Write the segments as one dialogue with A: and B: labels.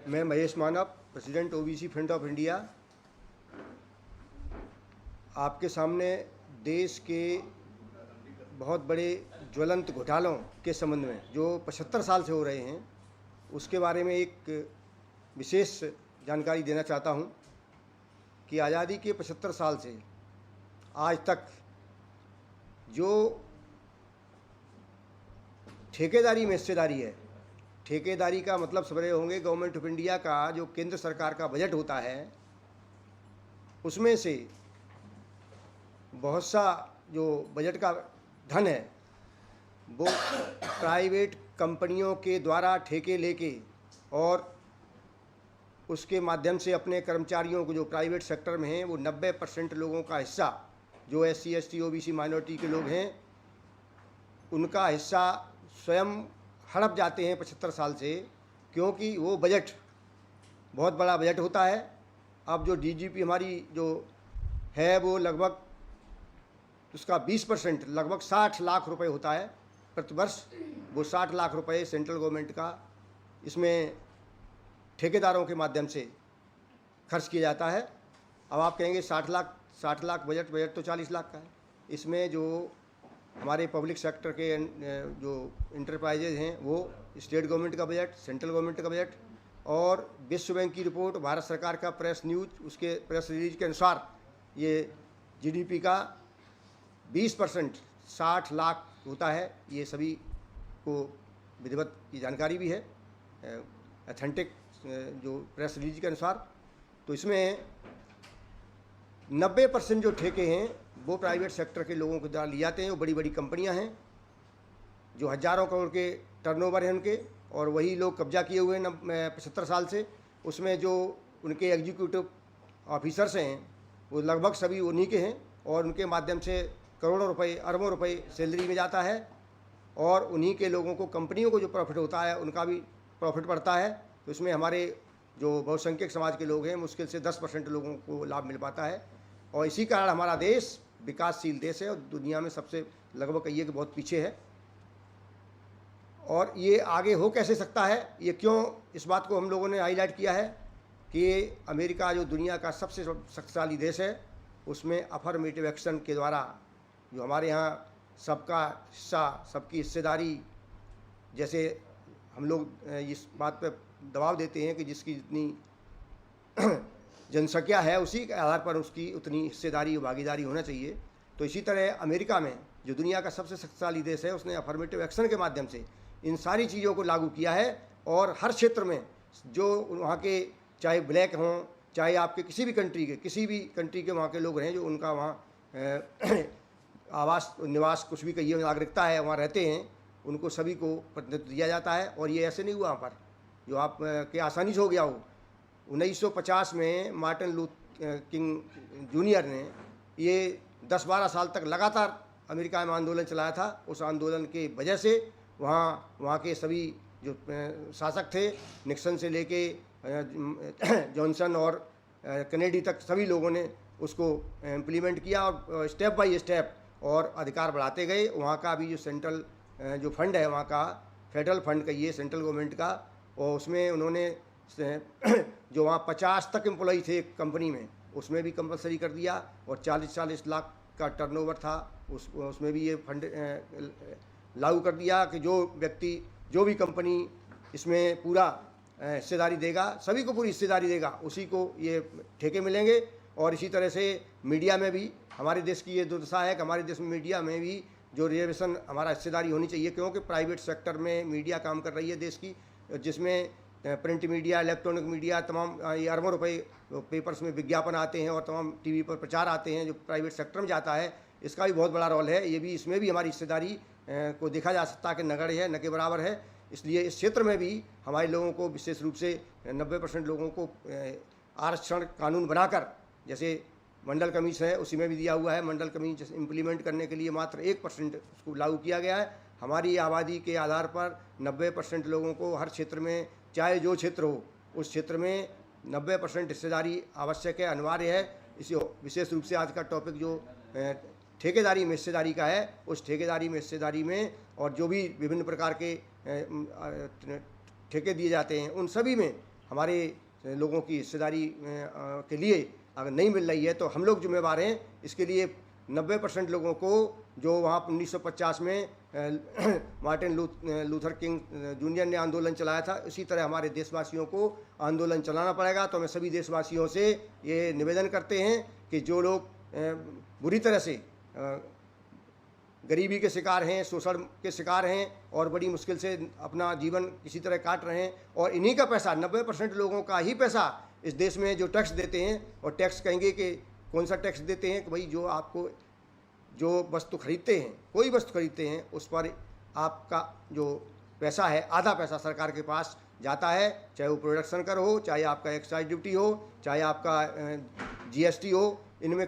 A: मैं Mahesh Manav, president OBC front of India, आपके सामने देश के बहुत बड़े ज्वलंत घोटालों के संबंध में जो 75 साल से हो रहे हैं उसके बारे में एक विशेष जानकारी देना चाहता हूं कि आज़ादी के 75 साल से आज तक जो ठेकेदारी में हिस्सेदारी है, ठेकेदारी का मतलब समझ रहे होंगे, गवर्नमेंट ऑफ इंडिया का जो केंद्र सरकार का बजट होता है उसमें से बहुत सा जो बजट का धन है वो प्राइवेट कंपनियों के द्वारा ठेके लेके और उसके माध्यम से अपने कर्मचारियों को जो प्राइवेट सेक्टर में हैं वो 90% लोगों का हिस्सा, जो SC ST OBC माइनॉरिटी के लोग हैं, उनका हिस्सा स्वयं हड़प जाते हैं 75 साल से, क्योंकि वो बजट बहुत बड़ा बजट होता है। अब जो DGP हमारी जो है वो लगभग उसका 20% लगभग 60 लाख रुपए होता है प्रतिवर्ष। वो 60 लाख रुपए सेंट्रल गवर्नमेंट का इसमें ठेकेदारों के माध्यम से खर्च किया जाता है। अब आप कहेंगे 60 लाख बजट तो 40 लाख का है। इसमें जो हमारे पब्लिक सेक्टर के जो इंटरप्राइजेज हैं वो स्टेट गवर्नमेंट का बजट, सेंट्रल गवर्नमेंट का बजट और विश्व बैंक की रिपोर्ट, भारत सरकार का प्रेस न्यूज, उसके प्रेस रिलीज के अनुसार ये GDP का 20% 60 लाख होता है। ये सभी को विधिवत की जानकारी भी है, अथेंटिक जो प्रेस रिलीज के अनुसार। तो इसमें 90% जो ठेके हैं वो प्राइवेट सेक्टर के लोगों के द्वारा लिए जाते हैं। वो बड़ी बड़ी कंपनियां हैं जो हज़ारों करोड़ के टर्नओवर हैं उनके, और वही लोग कब्जा किए हुए हैं 75 साल से। उसमें जो उनके एग्जीक्यूटिव ऑफिसर्स हैं वो लगभग सभी उन्हीं के हैं और उनके माध्यम से करोड़ों रुपए, अरबों रुपए सैलरी में जाता है और उन्हीं के लोगों को, कंपनियों को जो प्रॉफिट होता है उनका भी प्रॉफिट बढ़ता है। तो इसमें हमारे जो बहुसंख्यक समाज के लोग हैं मुश्किल से 10% लोगों को लाभ मिल पाता है। और इसी कारण हमारा देश विकासशील देश है और दुनिया में सबसे लगभग कहिए कि बहुत पीछे है। और ये आगे हो कैसे सकता है, ये क्यों, इस बात को हम लोगों ने हाईलाइट किया है कि अमेरिका जो दुनिया का सबसे शक्तिशाली देश है उसमें अफर्मेटिव एक्शन के द्वारा जो हमारे यहाँ सबका हिस्सा, सबकी हिस्सेदारी, जैसे हम लोग इस बात पर दबाव देते हैं कि जिसकी जितनी जनसंख्या है उसी के आधार पर उसकी उतनी हिस्सेदारी और भागीदारी होना चाहिए। तो इसी तरह अमेरिका में जो दुनिया का सबसे शक्तिशाली देश है उसने अफर्मेटिव एक्शन के माध्यम से इन सारी चीज़ों को लागू किया है और हर क्षेत्र में जो वहाँ के, चाहे ब्लैक हों, चाहे आपके किसी भी कंट्री के वहाँ के लोग हैं, जो उनका वहाँ आवास, निवास, कुछ भी कहिए, नागरिकता है, वहाँ रहते हैं, उनको सभी को प्रतिनिधित्व दिया जाता है। और ये ऐसे नहीं हुआ वहाँ पर जो आप के आसानी से हो गया हो। 1950 में मार्टिन लूथर किंग जूनियर ने ये 10-12 साल तक लगातार अमेरिका में आंदोलन चलाया था। उस आंदोलन के वजह से वहाँ के सभी जो शासक थे, निक्सन से लेके जॉनसन और कैनेडी तक, सभी लोगों ने उसको इम्प्लीमेंट किया और स्टेप बाय स्टेप और अधिकार बढ़ाते गए। वहाँ का भी जो सेंट्रल जो फंड है, वहाँ का फेडरल फंड कहिए, सेंट्रल गवर्नमेंट का, और उसमें उन्होंने जो वहाँ 50 तक एम्प्लॉई थे कंपनी में, उसमें भी कंपलसरी कर दिया। और 40-40 लाख का टर्नओवर था, उसमें भी ये फंड लागू कर दिया कि जो व्यक्ति, जो भी कंपनी इसमें पूरा हिस्सेदारी देगा, सभी को पूरी हिस्सेदारी देगा, उसी को ये ठेके मिलेंगे। और इसी तरह से मीडिया में भी हमारे देश की ये दुर्दशा है कि हमारे देश में मीडिया में भी जो रिजर्वेशन, हमारा हिस्सेदारी होनी चाहिए, क्योंकि प्राइवेट सेक्टर में मीडिया काम कर रही है देश की, जिसमें प्रिंट मीडिया, इलेक्ट्रॉनिक मीडिया, तमाम ये अरबों रुपए पेपर्स में विज्ञापन आते हैं और तमाम TV पर प्रचार आते हैं जो प्राइवेट सेक्टर में जाता है। इसका भी बहुत बड़ा रोल है। ये भी, इसमें भी हमारी हिस्सेदारी को देखा जा सकता है कि नगण्य है, न के बराबर है। इसलिए इस क्षेत्र में भी हमारे लोगों को, विशेष रूप से 90% लोगों को आरक्षण कानून बनाकर, जैसे मंडल कमीशन है उसी में भी दिया हुआ है, मंडल कमीशन इम्प्लीमेंट करने के लिए मात्र 1% उसको लागू किया गया है। हमारी आबादी के आधार पर 90% लोगों को हर क्षेत्र में, चाहे जो क्षेत्र हो, उस क्षेत्र में 90% हिस्सेदारी आवश्यक है, अनिवार्य है। इसी विशेष रूप से आज का टॉपिक जो ठेकेदारी में हिस्सेदारी का है, उस ठेकेदारी में हिस्सेदारी में और जो भी विभिन्न प्रकार के ठेके दिए जाते हैं, उन सभी में हमारे लोगों की हिस्सेदारी के लिए अगर नहीं मिल रही है तो हम लोग जिम्मेवार हैं। इसके लिए 90% लोगों को जो वहाँ 1950 में मार्टिन लूथर किंग जूनियर ने आंदोलन चलाया था, इसी तरह हमारे देशवासियों को आंदोलन चलाना पड़ेगा। तो मैं सभी देशवासियों से ये निवेदन करते हैं कि जो लोग बुरी तरह से गरीबी के शिकार हैं, शोषण के शिकार हैं और बड़ी मुश्किल से अपना जीवन किसी तरह काट रहे हैं, और इन्हीं का पैसा 90% लोगों का ही पैसा इस देश में जो टैक्स देते हैं, और टैक्स कहेंगे कि कौन सा टैक्स देते हैं कि भाई जो आपको जो वस्तु खरीदते हैं, कोई वस्तु खरीदते हैं, उस पर आपका जो पैसा है आधा पैसा सरकार के पास जाता है, चाहे वो प्रोडक्शन कर हो, चाहे आपका एक्साइज ड्यूटी हो, चाहे आपका GST हो। इनमें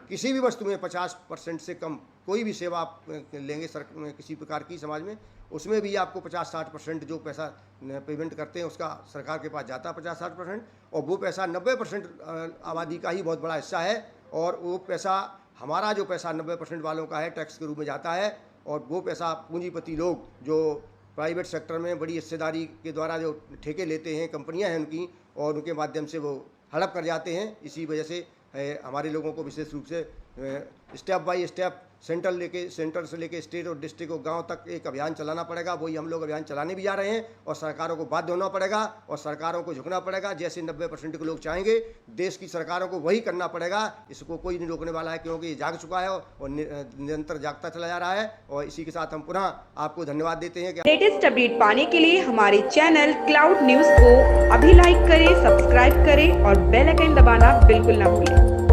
A: किसी भी वस्तु में 50% से कम कोई भी सेवा आप लेंगे किसी प्रकार की समाज में, उसमें भी आपको 50-60% जो पैसा पेमेंट करते हैं उसका सरकार के पास जाता है 50-60%, और वो पैसा 90% आबादी का ही बहुत बड़ा हिस्सा है। और वो पैसा हमारा जो पैसा 90% वालों का है टैक्स के रूप में जाता है, और वो पैसा पूंजीपति लोग जो प्राइवेट सेक्टर में बड़ी हिस्सेदारी के द्वारा जो ठेके लेते हैं, कंपनियां हैं उनकी, और उनके माध्यम से वो हड़प कर जाते हैं। इसी वजह से हमारे लोगों को विशेष रूप से स्टेप बाय स्टेप सेंटर से लेके स्टेट और डिस्ट्रिक्ट और गांव तक एक अभियान चलाना पड़ेगा। वही हम लोग अभियान चलाने भी जा रहे हैं, और सरकारों को बाध्य होना पड़ेगा और सरकारों को झुकना पड़ेगा। जैसे 90% के लोग चाहेंगे, देश की सरकारों को वही करना पड़ेगा। इसको कोई नहीं रोकने वाला है, क्योंकि ये जाग चुका है और निरंतर जागता चला जा रहा है। और इसी के साथ हम पुनः आपको धन्यवाद देते हैं कि
B: लेटेस्ट अपडेट पाने के लिए हमारे चैनल क्लाउड न्यूज को अभी लाइक करें, सब्सक्राइब करें और बेल आइकन दबाना बिल्कुल ना भूलें।